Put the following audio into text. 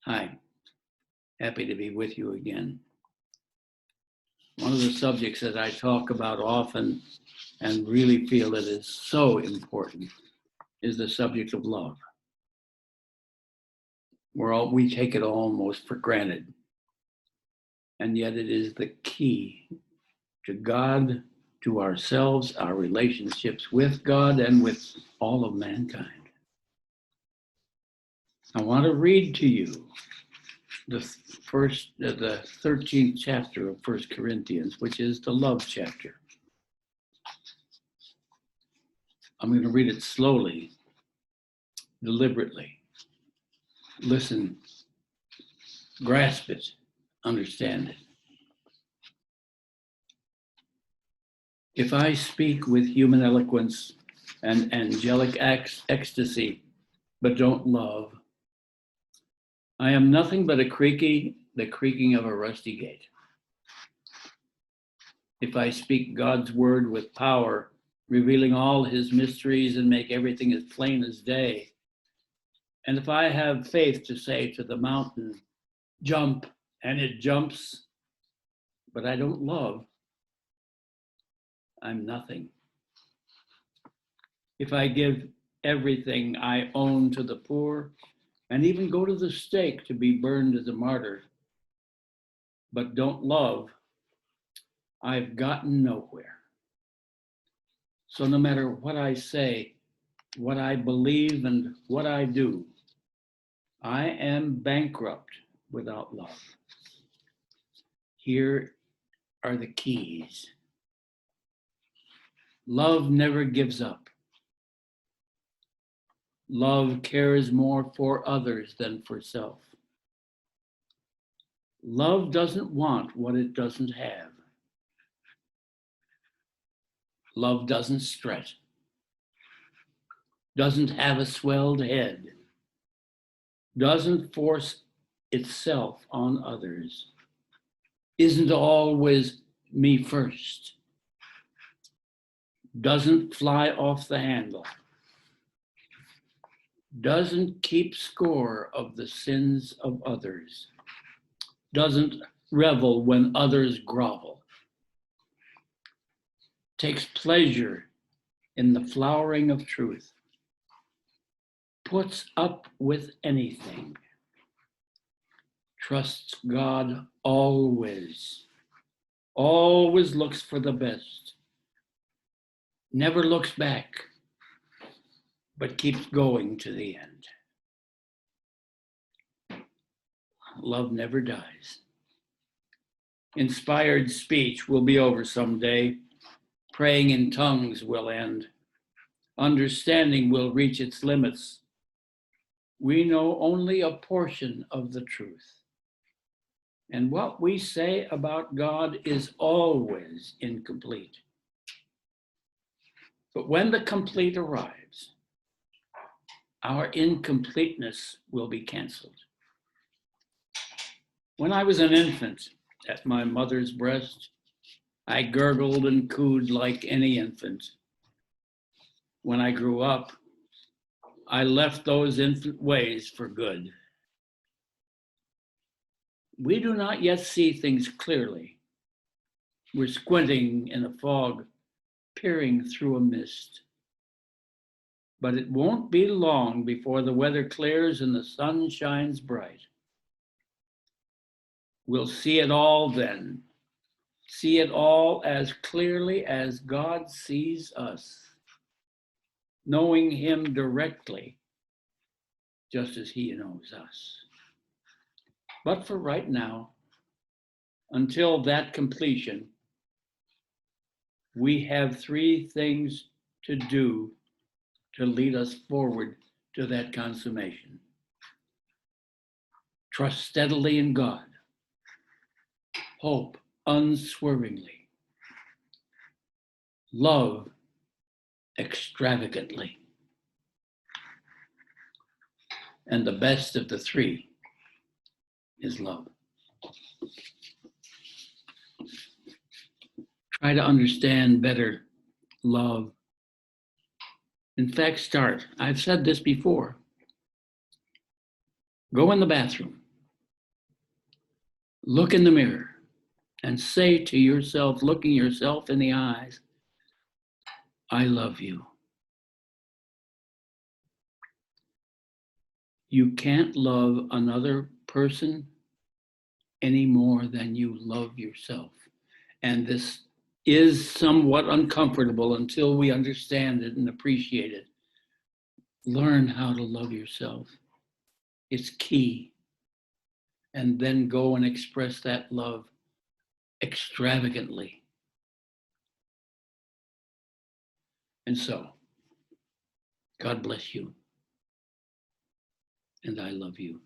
Hi, happy to be with you again. One of the subjects that I talk about often and really feel it is so important is the subject of love. We take it almost for granted, and yet it is the key to God, to ourselves, our relationships with God and with all of mankind. I want to read to you the 13th chapter of 1 Corinthians, which is the love chapter. I'm going to read it slowly, deliberately. Listen, grasp it, understand it. If I speak with human eloquence and angelic ecstasy, but don't love, I am nothing but the creaking of a rusty gate. If I speak God's word with power, revealing all his mysteries and make everything as plain as day, and if I have faith to say to the mountain, jump, and it jumps, but I don't love, I'm nothing. If I give everything I own to the poor, and even go to the stake to be burned as a martyr, but don't love, I've gotten nowhere. So no matter what I say, what I believe, and what I do, I am bankrupt without love. Here are the keys. Love never gives up. Love cares more for others than for self. Love doesn't want what it doesn't have. Love doesn't strut, doesn't have a swelled head, doesn't force itself on others, isn't always me first, doesn't fly off the handle, doesn't keep score of the sins of others, doesn't revel when others grovel, takes pleasure in the flowering of truth, puts up with anything, trusts God always, always looks for the best, never looks back, but keeps going to the end. Love never dies. Inspired speech will be over someday. Praying in tongues will end. Understanding will reach its limits. We know only a portion of the truth. And what we say about God is always incomplete. But when the complete arrives, our incompleteness will be canceled. When I was an infant at my mother's breast, I gurgled and cooed like any infant. When I grew up, I left those infant ways for good. We do not yet see things clearly. We're squinting in a fog, peering through a mist. But it won't be long before the weather clears and the sun shines bright. We'll see it all then. See it all as clearly as God sees us, knowing him directly, just as he knows us. But for right now, until that completion, we have three things to do to lead us forward to that consummation. Trust steadily in God. Hope unswervingly. Love extravagantly. And the best of the three is love. Try to understand better love. In fact, start. I've said this before. Go in the bathroom, look in the mirror and say to yourself, looking yourself in the eyes, I love you. You can't love another person any more than you love yourself. And this is somewhat uncomfortable until we understand it and appreciate it. Learn how to love yourself. It's key. And then go and express that love extravagantly. And so, God bless you. And I love you.